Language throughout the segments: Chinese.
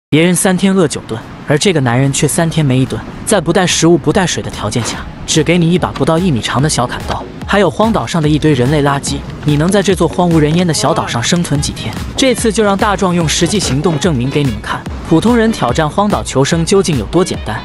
别人3天饿9顿，而这个男人却3天没1顿。在不带食物、不带水的条件下，只给你一把不到1米长的小砍刀，还有荒岛上的一堆人类垃圾，你能在这座荒无人烟的小岛上生存几天？这次就让大壮用实际行动证明给你们看，普通人挑战荒岛求生究竟有多简单。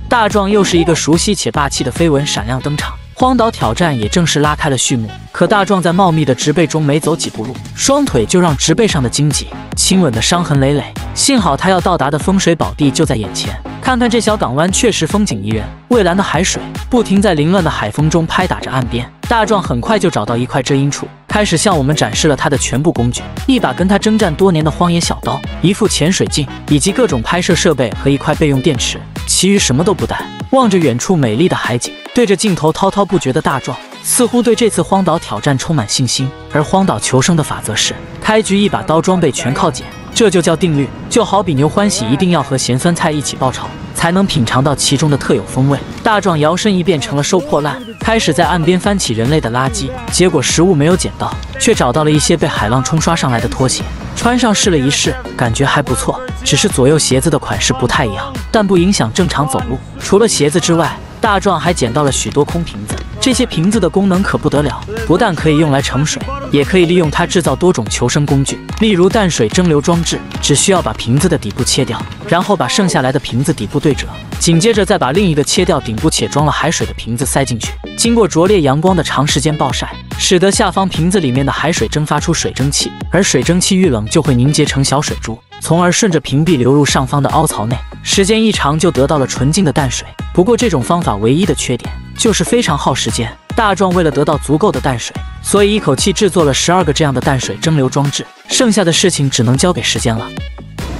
大壮又是一个熟悉且霸气的飞吻闪亮登场。荒岛挑战也正式拉开了序幕，可大壮在茂密的植被中没走几步路，双腿就让植被上的荆棘亲吻的伤痕累累。幸好他要到达的风水宝地就在眼前，看看这小港湾确实风景宜人，蔚蓝的海水不停在凌乱的海风中拍打着岸边。大壮很快就找到一块遮阴处，开始向我们展示了他的全部工具：一把跟他征战多年的荒野小刀，一副潜水镜，以及各种拍摄设备和一块备用电池，其余什么都不带。望着远处美丽的海景，对着镜头滔滔不绝的大壮，似乎对这次荒岛挑战充满信心。而荒岛求生的法则是：开局一把刀，装备全靠捡，这就叫定律。就好比牛欢喜一定要和咸酸菜一起爆炒，才能品尝到其中的特有风味。大壮摇身一变成了收破烂，开始在岸边翻起人类的垃圾，结果食物没有捡到，却找到了一些被海浪冲刷上来的拖鞋，穿上试了一试，感觉还不错，只是左右鞋子的款式不太一样，但不影响正常走路。除了鞋子之外，大壮还捡到了许多空瓶子，这些瓶子的功能可不得了，不但可以用来盛水，也可以利用它制造多种求生工具，例如淡水蒸馏装置。只需要把瓶子的底部切掉，然后把剩下来的瓶子底部对折，紧接着再把另一个切掉顶部且装了海水的瓶子塞进去，经过灼烈阳光的长时间暴晒，使得下方瓶子里面的海水蒸发出水蒸气，而水蒸气遇冷就会凝结成小水珠，从而顺着瓶壁流入上方的凹槽内，时间一长就得到了纯净的淡水。不过这种方法唯一的缺点就是非常耗时间。大壮为了得到足够的淡水，所以一口气制作了12个这样的淡水蒸馏装置，剩下的事情只能交给时间了。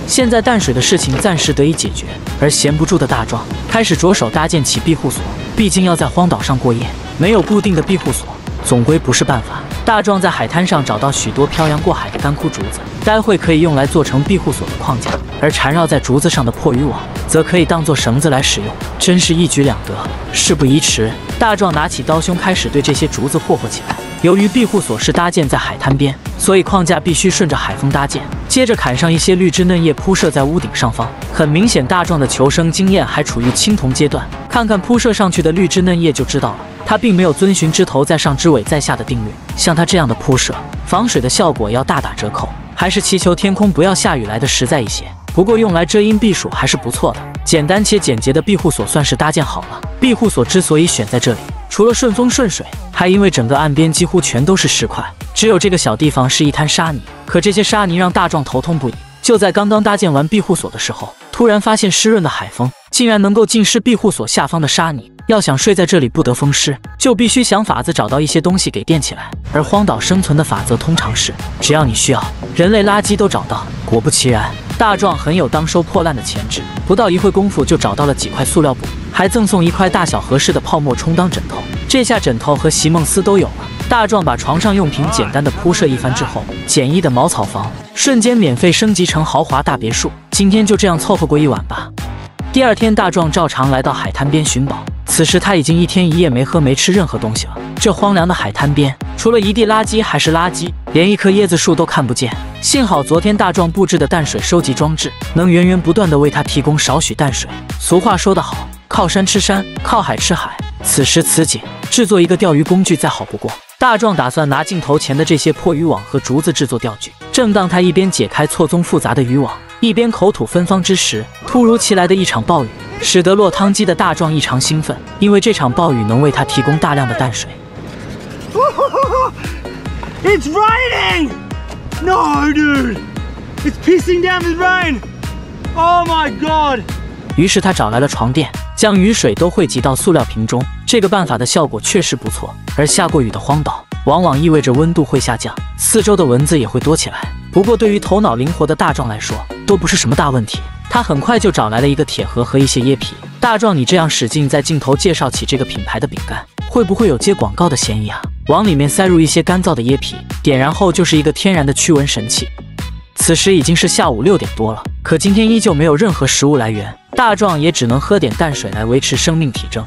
现在淡水的事情暂时得以解决，而闲不住的大壮开始着手搭建起庇护所。毕竟要在荒岛上过夜，没有固定的庇护所总归不是办法。大壮在海滩上找到许多漂洋过海的干枯竹子，待会可以用来做成庇护所的框架，而缠绕在竹子上的破渔网则可以当做绳子来使用，真是一举两得。事不宜迟，大壮拿起刀凶开始对这些竹子霍霍起来。由于庇护所是搭建在海滩边，所以框架必须顺着海风搭建，接着砍上一些绿枝嫩叶铺设在屋顶上方。很明显，大壮的求生经验还处于青铜阶段，看看铺设上去的绿枝嫩叶就知道了，他并没有遵循枝头在上枝尾在下的定律。像他这样的铺设，防水的效果要大打折扣，还是祈求天空不要下雨来的实在一些。不过用来遮阴避暑还是不错的，简单且简洁的庇护所算是搭建好了。庇护所之所以选在这里，除了顺风顺水，还因为整个岸边几乎全都是石块，只有这个小地方是一滩沙泥。可这些沙泥让大壮头痛不已。就在刚刚搭建完庇护所的时候，突然发现湿润的海风竟然能够浸湿庇护所下方的沙泥。要想睡在这里不得风湿，就必须想法子找到一些东西给垫起来。而荒岛生存的法则通常是，只要你需要，人类垃圾都找到。果不其然，大壮很有当收破烂的潜质，不到一会功夫就找到了几块塑料布，还赠送一块大小合适的泡沫充当枕头。这下枕头和席梦思都有了。大壮把床上用品简单的铺设一番之后，简易的茅草房瞬间免费升级成豪华大别墅。今天就这样凑合过一晚吧。第二天，大壮照常来到海滩边寻宝。此时他已经1天1夜没喝没吃任何东西了。这荒凉的海滩边，除了一地垃圾还是垃圾，连一棵椰子树都看不见。幸好昨天大壮布置的淡水收集装置，能源源不断的为他提供少许淡水。俗话说得好，靠山吃山，靠海吃海。此时此景，制作一个钓鱼工具再好不过。大壮打算拿镜头前的这些破渔网和竹子制作钓具。正当他一边解开错综复杂的渔网，一边口吐芬芳之时，突如其来的一场暴雨使得落汤鸡的大壮异常兴奋，因为这场暴雨能为他提供大量的淡水。It's raining! No, dude! It's pissing down with rain! Oh my god! 于是他找来了床垫，将雨水都汇集到塑料瓶中。这个办法的效果确实不错。而下过雨的荒岛，往往意味着温度会下降，四周的蚊子也会多起来。不过对于头脑灵活的大壮来说，都不是什么大问题。他很快就找来了一个铁盒和一些椰皮。大壮，你这样使劲在镜头介绍起这个品牌的饼干，会不会有接广告的嫌疑啊？往里面塞入一些干燥的椰皮，点燃后就是一个天然的驱蚊神器。此时已经是下午6点多了，可今天依旧没有任何食物来源，大壮也只能喝点淡水来维持生命体征。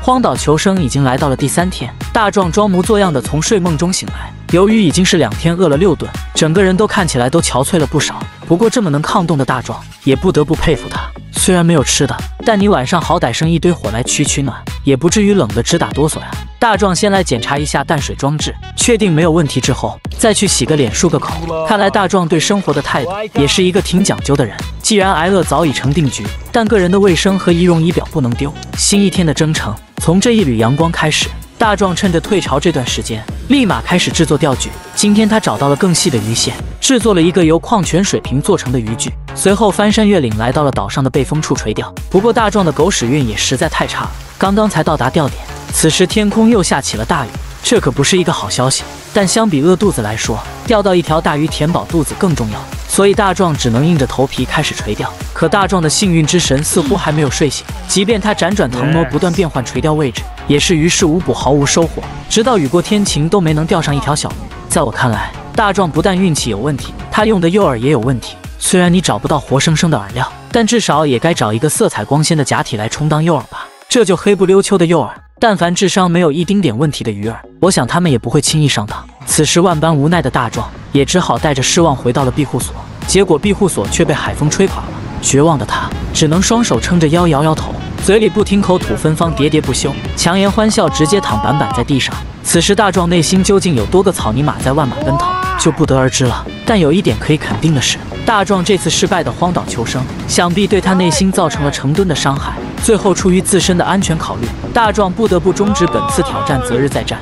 荒岛求生已经来到了第3天，大壮装模作样的从睡梦中醒来，由于已经是2天饿了6顿，整个人都看起来都憔悴了不少。不过这么能抗冻的大壮，也不得不佩服他。虽然没有吃的，但你晚上好歹生一堆火来取暖，也不至于冷得直打哆嗦呀。大壮先来检查一下淡水装置，确定没有问题之后，再去洗个脸漱个口。看来大壮对生活的态度也是一个挺讲究的人。既然挨饿早已成定局，但个人的卫生和仪容仪表不能丢。新一天的征程从这一缕阳光开始。大壮趁着退潮这段时间，立马开始制作钓具。今天他找到了更细的鱼线，制作了一个由矿泉水瓶做成的渔具。随后翻山越岭，来到了岛上的背风处垂钓。不过大壮的狗屎运也实在太差了，刚刚才到达钓点，此时天空又下起了大雨，这可不是一个好消息。但相比饿肚子来说，钓到一条大鱼填饱肚子更重要，所以大壮只能硬着头皮开始垂钓。可大壮的幸运之神似乎还没有睡醒，即便他辗转腾挪，不断变换垂钓位置，也是于事无补，毫无收获。直到雨过天晴，都没能钓上一条小鱼。在我看来，大壮不但运气有问题，他用的诱饵也有问题。虽然你找不到活生生的饵料，但至少也该找一个色彩光鲜的假体来充当诱饵吧。这就黑不溜秋的诱饵，但凡智商没有一丁点问题的鱼儿，我想他们也不会轻易上当。此时万般无奈的大壮也只好带着失望回到了庇护所，结果庇护所却被海风吹垮了。绝望的他只能双手撑着腰，摇摇头，嘴里不停口吐芬芳，喋喋不休，强颜欢笑，直接躺板板在地上。此时大壮内心究竟有多个草泥马在万马奔腾，就不得而知了。但有一点可以肯定的是，大壮这次失败的荒岛求生，想必对他内心造成了成吨的伤害。最后出于自身的安全考虑，大壮不得不终止本次挑战，择日再战。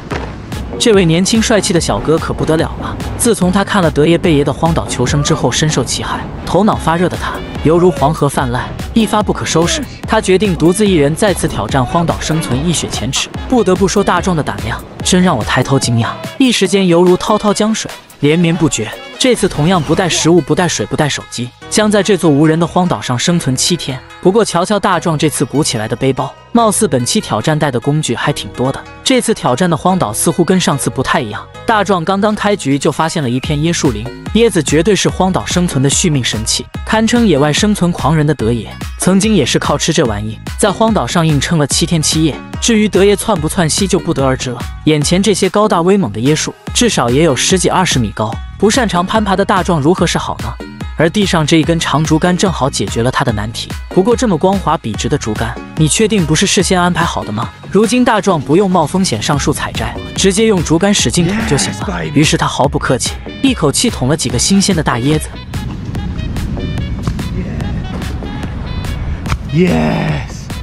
这位年轻帅气的小哥可不得了了。自从他看了德爷贝爷的荒岛求生之后，深受其害，头脑发热的他犹如黄河泛滥，一发不可收拾。他决定独自一人再次挑战荒岛生存，一雪前耻。不得不说，大壮的胆量真让我抬头惊讶，一时间犹如滔滔江水，连绵不绝。这次同样不带食物，不带水，不带手机，将在这座无人的荒岛上生存7天。不过瞧瞧大壮这次鼓起来的背包，貌似本期挑战带的工具还挺多的。这次挑战的荒岛似乎跟上次不太一样。大壮刚刚开局就发现了一片椰树林，椰子绝对是荒岛生存的续命神器，堪称野外生存狂人的德爷，曾经也是靠吃这玩意在荒岛上硬撑了7天7夜。至于德爷窜不窜稀就不得而知了。眼前这些高大威猛的椰树，至少也有10几20米高，不擅长攀爬的大壮如何是好呢？而地上这一根长竹竿正好解决了他的难题。不过这么光滑笔直的竹竿，你确定不是事先安排好的吗？如今大壮不用冒风险上树采摘，直接用竹竿使劲捅就行了。于是他毫不客气，一口气捅了几个新鲜的大椰子。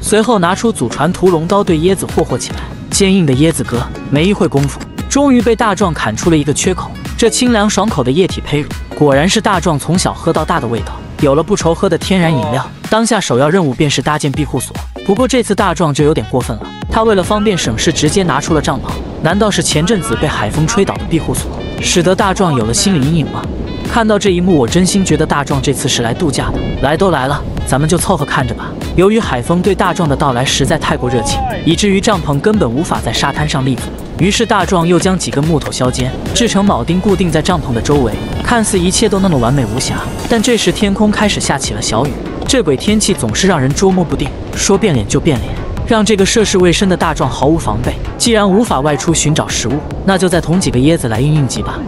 随后拿出祖传屠龙刀对椰子霍霍起来。坚硬的椰子割，没一会功夫，终于被大壮砍出了一个缺口。这清凉爽口的液体胚乳，果然是大壮从小喝到大的味道。有了不愁喝的天然饮料，当下首要任务便是搭建庇护所。不过这次大壮就有点过分了，他为了方便省事，直接拿出了帐篷。难道是前阵子被海风吹倒的庇护所，使得大壮有了心理阴影吗？看到这一幕，我真心觉得大壮这次是来度假的。来都来了，咱们就凑合看着吧。由于海风对大壮的到来实在太过热情，以至于帐篷根本无法在沙滩上立足。于是大壮又将几根木头削尖，制成铆钉，固定在帐篷的周围。看似一切都那么完美无瑕，但这时天空开始下起了小雨。这鬼天气总是让人捉摸不定，说变脸就变脸，让这个涉世未深的大壮毫无防备。既然无法外出寻找食物，那就再捅几个椰子来应应急吧。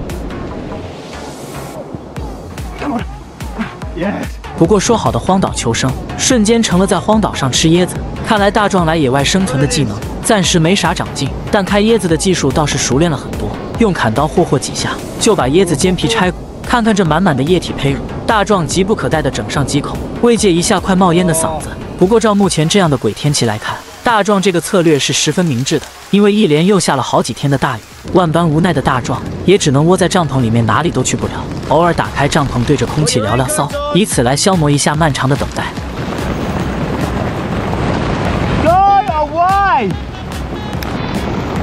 不过说好的荒岛求生，瞬间成了在荒岛上吃椰子。看来大壮来野外生存的技能暂时没啥长进，但开椰子的技术倒是熟练了很多。用砍刀霍霍几下，就把椰子煎皮拆骨。看看这满满的液体胚乳，大壮急不可待地整上几口，慰藉一下快冒烟的嗓子。不过照目前这样的鬼天气来看，大壮这个策略是十分明智的，因为一连又下了好几天的大雨，万般无奈的大壮也只能窝在帐篷里面，哪里都去不了。偶尔打开帐篷，对着空气聊聊骚，以此来消磨一下漫长的等待。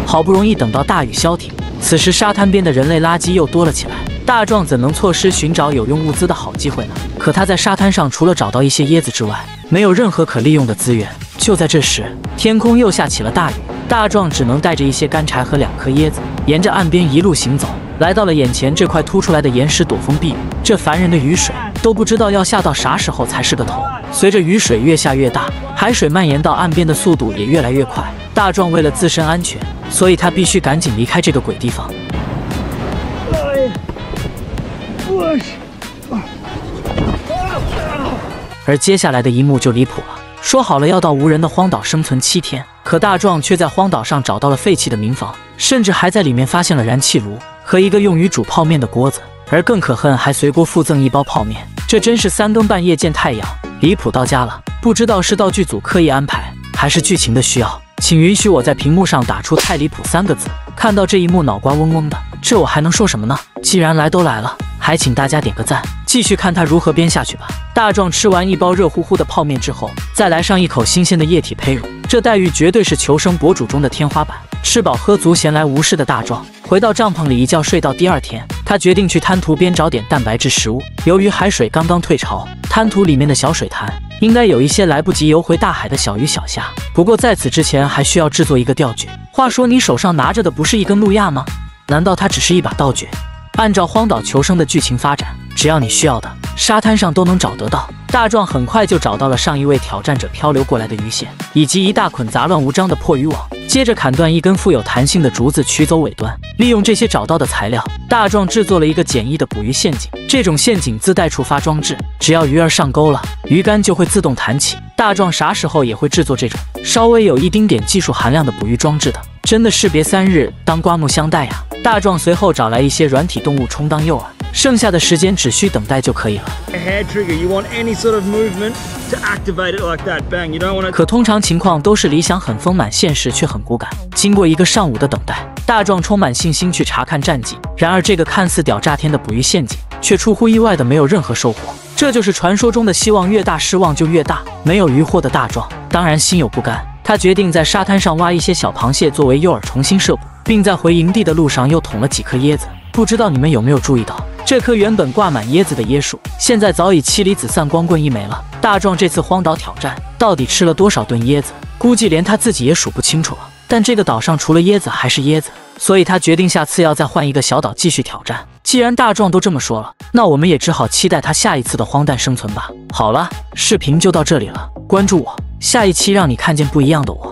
好不容易等到大雨消停，此时沙滩边的人类垃圾又多了起来。大壮怎能错失寻找有用物资的好机会呢？可他在沙滩上除了找到一些椰子之外，没有任何可利用的资源。就在这时，天空又下起了大雨，大壮只能带着一些干柴和2颗椰子，沿着岸边一路行走，来到了眼前这块凸出来的岩石，躲风避雨。这烦人的雨水都不知道要下到啥时候才是个头。随着雨水越下越大，海水蔓延到岸边的速度也越来越快。大壮为了自身安全，所以他必须赶紧离开这个鬼地方。而接下来的一幕就离谱了。说好了要到无人的荒岛生存7天，可大壮却在荒岛上找到了废弃的民房，甚至还在里面发现了燃气炉和一个用于煮泡面的锅子。而更可恨，还随锅附赠一包泡面，这真是3更半夜见太阳，离谱到家了。不知道是道具组刻意安排，还是剧情的需要，请允许我在屏幕上打出太离谱3个字。看到这一幕，脑瓜嗡嗡的，这我还能说什么呢？既然来都来了，还请大家点个赞，继续看他如何编下去吧。大壮吃完一包热乎乎的泡面之后，再来上一口新鲜的液体胚乳，这待遇绝对是求生博主中的天花板。吃饱喝足，闲来无事的大壮回到帐篷里一觉睡到第2天，他决定去滩涂边找点蛋白质食物。由于海水刚刚退潮，滩涂里面的小水潭应该有一些来不及游回大海的小鱼小虾，不过在此之前还需要制作一个钓具。话说你手上拿着的不是一根路亚吗？难道它只是一把道具？按照荒岛求生的剧情发展，只要你需要的，沙滩上都能找得到。大壮很快就找到了上一位挑战者漂流过来的鱼线，以及一大捆杂乱无章的破渔网。接着砍断一根富有弹性的竹子，取走尾端。利用这些找到的材料，大壮制作了一个简易的捕鱼陷阱。这种陷阱自带触发装置，只要鱼儿上钩了，鱼竿就会自动弹起。大壮啥时候也会制作这种稍微有一丁点技术含量的捕鱼装置的，真的士别3日，当刮目相待呀！大壮随后找来一些软体动物充当诱饵，剩下的时间只需等待就可以了。可通常情况都是理想很丰满，现实却很骨感。经过1个上午的等待，大壮充满信心去查看战绩。然而这个看似屌炸天的捕鱼陷阱，却出乎意外的没有任何收获。这就是传说中的希望越大，失望就越大。没有渔获的大壮当然心有不甘，他决定在沙滩上挖一些小螃蟹作为诱饵，重新摄捕，并在回营地的路上又捅了几颗椰子。不知道你们有没有注意到，这棵原本挂满椰子的椰树，现在早已妻离子散，光棍一枚了。大壮这次荒岛挑战到底吃了多少顿椰子，估计连他自己也数不清楚了。但这个岛上除了椰子还是椰子，所以他决定下次要再换一个小岛继续挑战。既然大壮都这么说了，那我们也只好期待他下一次的荒诞生存吧。好了，视频就到这里了，关注我，下一期让你看见不一样的我。